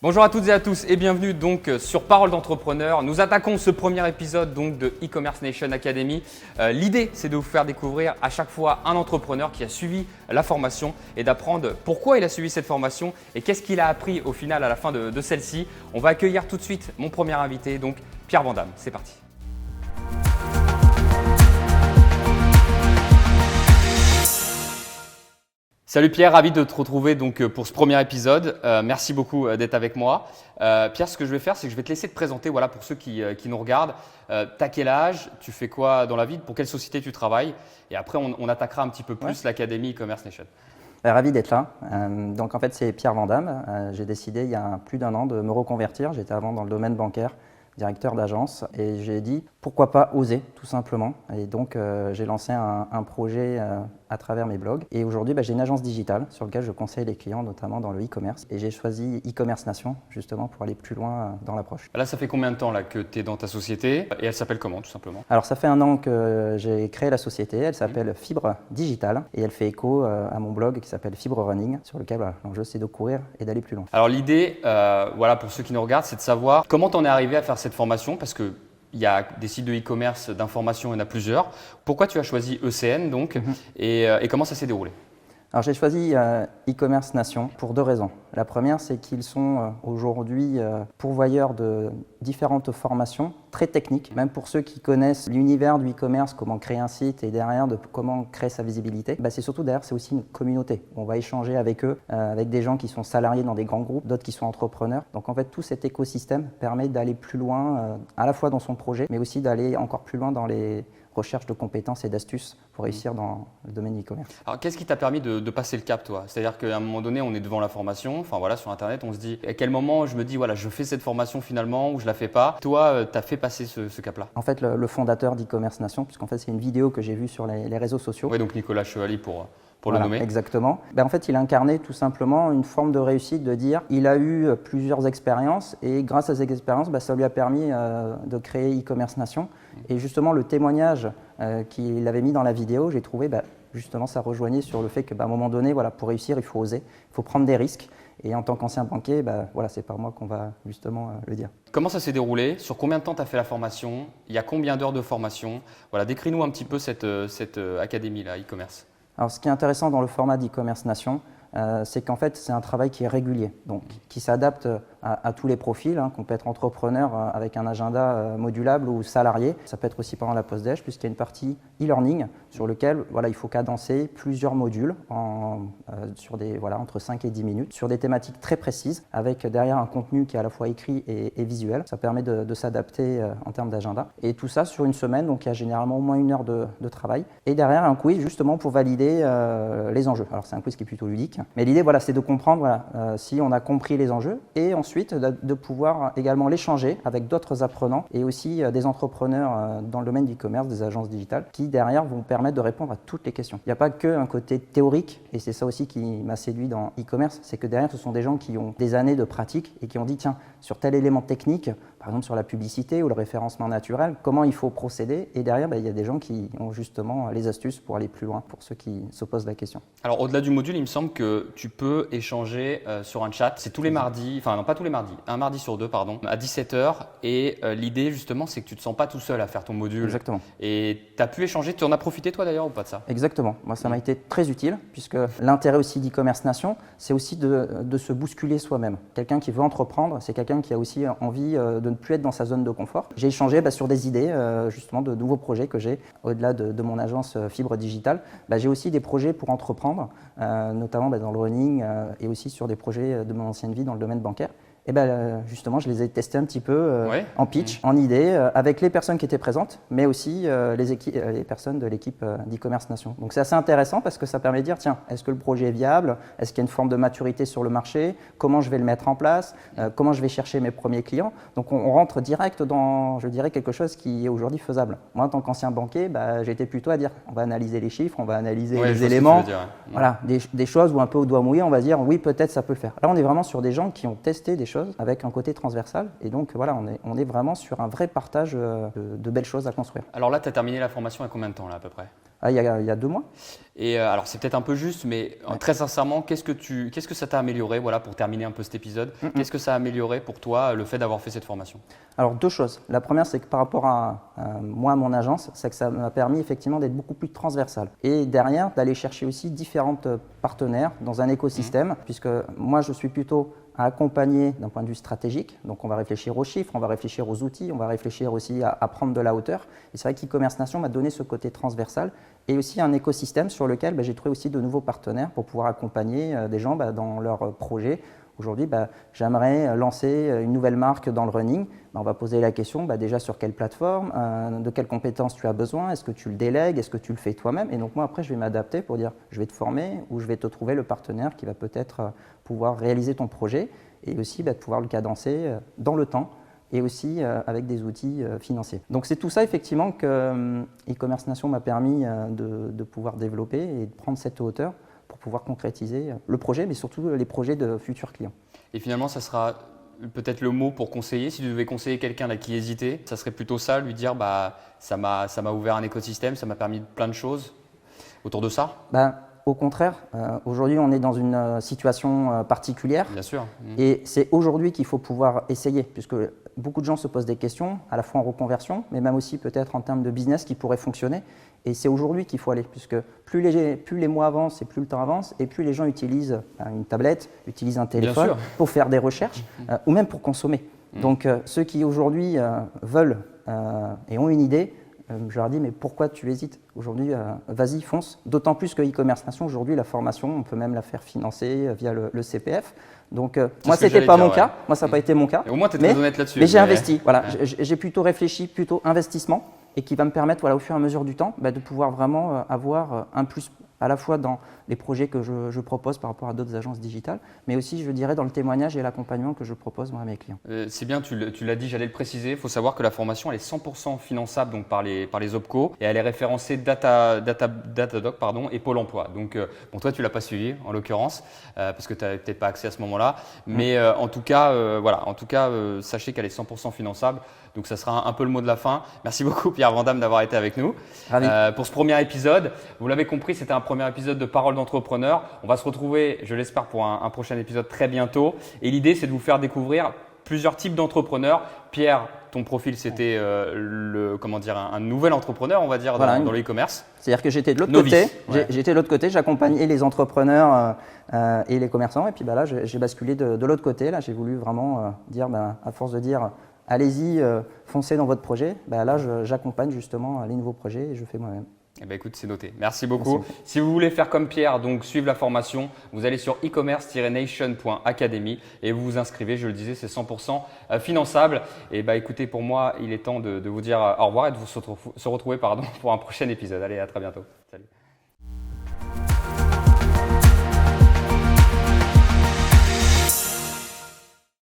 Bonjour à toutes et à tous et bienvenue donc sur Parole d'entrepreneur. Nous attaquons ce premier épisode donc de e-commerce Nation Academy. L'idée, c'est de vous faire découvrir à chaque fois un entrepreneur qui a suivi la formation et d'apprendre pourquoi il a suivi cette formation et qu'est-ce qu'il a appris au final à la fin de celle-ci. On va accueillir tout de suite mon premier invité, donc Pierre Vandamme. C'est parti. Salut Pierre, ravi de te retrouver donc pour ce premier épisode. Merci beaucoup d'être avec moi. Pierre, ce que je vais faire, c'est que je vais te laisser te présenter pour ceux qui nous regardent. T'as quel âge? Tu fais quoi dans la vie? Pour quelle société tu travailles? Et après, on attaquera un petit peu plus l'Académie e-commerce Nation. Ravi d'être là. Donc en fait, c'est Pierre Vandamme. J'ai décidé il y a plus d'un an de me reconvertir. J'étais avant dans le domaine bancaire, directeur d'agence, et j'ai dit pourquoi pas oser tout simplement. Et donc j'ai lancé un projet à travers mes blogs. Et aujourd'hui, j'ai une agence digitale sur laquelle je conseille les clients, notamment dans le e-commerce. Et j'ai choisi e-commerce Nation justement pour aller plus loin dans l'approche. Là, ça fait combien de temps là, que tu es dans ta société et elle s'appelle comment tout simplement? Alors ça fait un an que j'ai créé la société. Elle s'appelle Fibre Digital et elle fait écho à mon blog qui s'appelle Fibre Running, sur lequel l'enjeu c'est de courir et d'aller plus loin. Alors l'idée, pour ceux qui nous regardent, c'est de savoir comment tu en es arrivé à faire cette formation parce que il y a des sites de e-commerce d'information, il y en a plusieurs. Pourquoi tu as choisi ECN donc et comment ça s'est déroulé? Alors j'ai choisi e-commerce Nation pour deux raisons. La première, c'est qu'ils sont aujourd'hui pourvoyeurs de différentes formations très techniques, même pour ceux qui connaissent l'univers du e-commerce, comment créer un site et derrière comment créer sa visibilité. C'est surtout derrière, c'est aussi une communauté. On va échanger avec eux, avec des gens qui sont salariés dans des grands groupes, d'autres qui sont entrepreneurs. Donc en fait, tout cet écosystème permet d'aller plus loin, à la fois dans son projet, mais aussi d'aller encore plus loin dans les recherche de compétences et d'astuces pour réussir dans le domaine du e-commerce. Alors, qu'est-ce qui t'a permis de passer le cap, toi? C'est-à-dire qu'à un moment donné, on est devant la formation, sur Internet, on se dit à quel moment je me dis, je fais cette formation finalement ou je la fais pas. Toi, tu as fait passer ce cap-là? En fait, le fondateur d'e-commerce Nation, puisqu'en fait, c'est une vidéo que j'ai vue sur les réseaux sociaux. Oui, donc Nicolas Chevalier pour le nommer. Exactement. En fait, il a incarné tout simplement une forme de réussite de dire il a eu plusieurs expériences et grâce à ces expériences, ça lui a permis de créer e-commerce Nation. Et justement, le témoignage qu'il avait mis dans la vidéo, j'ai trouvé justement ça rejoignait sur le fait qu'à un moment donné, pour réussir, il faut oser, il faut prendre des risques. Et en tant qu'ancien banquier, c'est par moi qu'on va justement le dire. Comment ça s'est déroulé? Sur combien de temps tu as fait la formation? Il y a combien d'heures de formation? Décris-nous un petit peu cette académie-là, e-commerce. Alors, ce qui est intéressant dans le format d'e-commerce Nation, c'est qu'en fait, c'est un travail qui est régulier, donc qui s'adapte à tous les profils, qu'on peut être entrepreneur avec un agenda modulable ou salarié. Ça peut être aussi pendant la pause déj, puisqu'il y a une partie e-learning sur lequel il faut cadencer plusieurs modules sur entre 5 et 10 minutes, sur des thématiques très précises, avec derrière un contenu qui est à la fois écrit et visuel. Ça permet de s'adapter en termes d'agenda. Et tout ça sur une semaine, donc il y a généralement au moins une heure de travail. Et derrière, un quiz justement pour valider les enjeux. Alors c'est un quiz qui est plutôt ludique. Mais l'idée, c'est de comprendre si on a compris les enjeux et ensuite de pouvoir également l'échanger avec d'autres apprenants et aussi des entrepreneurs dans le domaine du e-commerce, des agences digitales qui derrière vont permettre de répondre à toutes les questions. Il n'y a pas qu'un côté théorique et c'est ça aussi qui m'a séduit dans e-commerce, c'est que derrière ce sont des gens qui ont des années de pratique et qui ont dit tiens, sur tel élément technique, par exemple sur la publicité ou le référencement naturel, comment il faut procéder et derrière il y a des gens qui ont justement les astuces pour aller plus loin pour ceux qui se posent la question. Alors au-delà du module, il me semble que tu peux échanger sur un chat. C'est tous les mardis, enfin non pas tous les mardis, un mardi sur deux à 17h et l'idée justement c'est que tu ne te sens pas tout seul à faire ton module. Exactement. Et tu as pu échanger, tu en as profité toi d'ailleurs ou pas de ça? Exactement, moi ça m'a été très utile puisque l'intérêt aussi d'e-commerce Nation c'est aussi de se bousculer soi-même. Quelqu'un qui veut entreprendre, c'est quelqu'un qui a aussi envie de ne plus être dans sa zone de confort. J'ai échangé sur des idées justement de nouveaux projets que j'ai au-delà de mon agence Fibre Digital. J'ai aussi des projets pour entreprendre, notamment dans le running et aussi sur des projets de mon ancienne vie dans le domaine bancaire. Et justement, je les ai testés un petit peu en pitch, en idée, avec les personnes qui étaient présentes, mais aussi les personnes de l'équipe d'e-commerce Nation. Donc c'est assez intéressant parce que ça permet de dire, tiens, est-ce que le projet est viable? Est-ce qu'il y a une forme de maturité sur le marché? Comment je vais le mettre en place? Comment je vais chercher mes premiers clients? Donc on rentre direct dans, je dirais, quelque chose qui est aujourd'hui faisable. Moi, en tant qu'ancien banquier, j'étais plutôt à dire, on va analyser les chiffres, on va analyser les éléments. Voilà, des choses où un peu au doigt mouillé, on va dire, oui, peut-être ça peut le faire. Là, on est vraiment sur des gens qui ont testé des choses choses avec un côté transversal. Et donc voilà, on est vraiment sur un vrai partage de belles choses à construire. Alors là, tu as terminé la formation il y a combien de temps là à peu près? Il y a 2 mois. Et alors c'est peut-être un peu juste, mais très sincèrement, qu'est-ce que ça t'a amélioré, voilà, pour terminer un peu cet épisode? Qu'est-ce que ça a amélioré pour toi le fait d'avoir fait cette formation? Alors 2 choses. La première, c'est que par rapport à moi, mon agence, c'est que ça m'a permis effectivement d'être beaucoup plus transversal. Et derrière, d'aller chercher aussi différentes partenaires dans un écosystème, puisque moi, je suis plutôt à accompagner d'un point de vue stratégique. Donc on va réfléchir aux chiffres, on va réfléchir aux outils, on va réfléchir aussi à prendre de la hauteur. Et c'est vrai qu'e-commerce Nation m'a donné ce côté transversal et aussi un écosystème sur lequel j'ai trouvé aussi de nouveaux partenaires pour pouvoir accompagner des gens dans leurs projets. Aujourd'hui, j'aimerais lancer une nouvelle marque dans le running. On va poser la question déjà sur quelle plateforme, de quelles compétences tu as besoin, est-ce que tu le délègues, est-ce que tu le fais toi-même. Et donc moi après, je vais m'adapter pour dire je vais te former ou je vais te trouver le partenaire qui va peut-être pouvoir réaliser ton projet et aussi de pouvoir le cadencer dans le temps et aussi avec des outils financiers. Donc c'est tout ça effectivement que e-commerce Nation m'a permis de pouvoir développer et de prendre cette hauteur pour pouvoir concrétiser le projet, mais surtout les projets de futurs clients. Et finalement, ça sera peut-être le mot pour conseiller. Si tu devais conseiller quelqu'un là qui hésitait, ça serait plutôt ça, lui dire ça m'a ouvert un écosystème, ça m'a permis plein de choses autour de ça? Au contraire, aujourd'hui on est dans une situation particulière. Bien sûr. Et c'est aujourd'hui qu'il faut pouvoir essayer, puisque beaucoup de gens se posent des questions, à la fois en reconversion, mais même aussi peut-être en termes de business qui pourrait fonctionner. Et c'est aujourd'hui qu'il faut aller, puisque plus les mois avancent et plus le temps avance, et plus les gens utilisent une tablette, utilisent un téléphone pour faire des recherches, ou même pour consommer. Donc ceux qui aujourd'hui veulent et ont une idée, je leur dis mais pourquoi tu hésites? Aujourd'hui, vas-y, fonce. D'autant plus que e-commerce Nation, aujourd'hui, la formation, on peut même la faire financer via le CPF. Donc moi, c'était pas mon cas. Moi, ça n'a pas été mon cas. Et au moins, tu es très honnête là-dessus. Mais j'ai investi. Voilà, j'ai plutôt réfléchi, plutôt investissement, et qui va me permettre, au fur et à mesure du temps, de pouvoir vraiment avoir un plus à la fois dans les projets que je propose par rapport à d'autres agences digitales, mais aussi, je dirais, dans le témoignage et l'accompagnement que je propose moi à mes clients. C'est bien, tu l'as dit, j'allais le préciser. Il faut savoir que la formation, elle est 100% finançable donc, par les OPCO et elle est référencée Datadoc et Pôle emploi. Donc, toi, tu ne l'as pas suivi en l'occurrence parce que tu n'avais peut-être pas accès à ce moment-là. Mais en tout cas, sachez qu'elle est 100% finançable. Donc, ça sera un peu le mot de la fin. Merci beaucoup, Pierre Vandamme, d'avoir été avec nous. Pour ce premier épisode. Vous l'avez compris, c'était un premier épisode de Parole d'entrepreneur. On va se retrouver, je l'espère, pour un prochain épisode très bientôt. Et l'idée, c'est de vous faire découvrir plusieurs types d'entrepreneurs. Pierre, ton profil, c'était un nouvel entrepreneur, on va dire, dans le e-commerce. C'est-à-dire que j'étais de l'autre côté. J'étais de l'autre côté, j'accompagnais les entrepreneurs et les commerçants. Et puis là, j'ai basculé de l'autre côté. Là, j'ai voulu vraiment dire, à force de dire allez-y, foncez dans votre projet. Là, j'accompagne justement les nouveaux projets et je fais moi-même. Écoute, c'est noté. Merci beaucoup. Si vous voulez faire comme Pierre, donc suivre la formation, vous allez sur e-commerce-nation.academy et vous vous inscrivez. Je le disais, c'est 100% finançable. Et écoutez, pour moi, il est temps de vous dire au revoir et de vous se retrouver pour un prochain épisode. Allez, à très bientôt. Salut.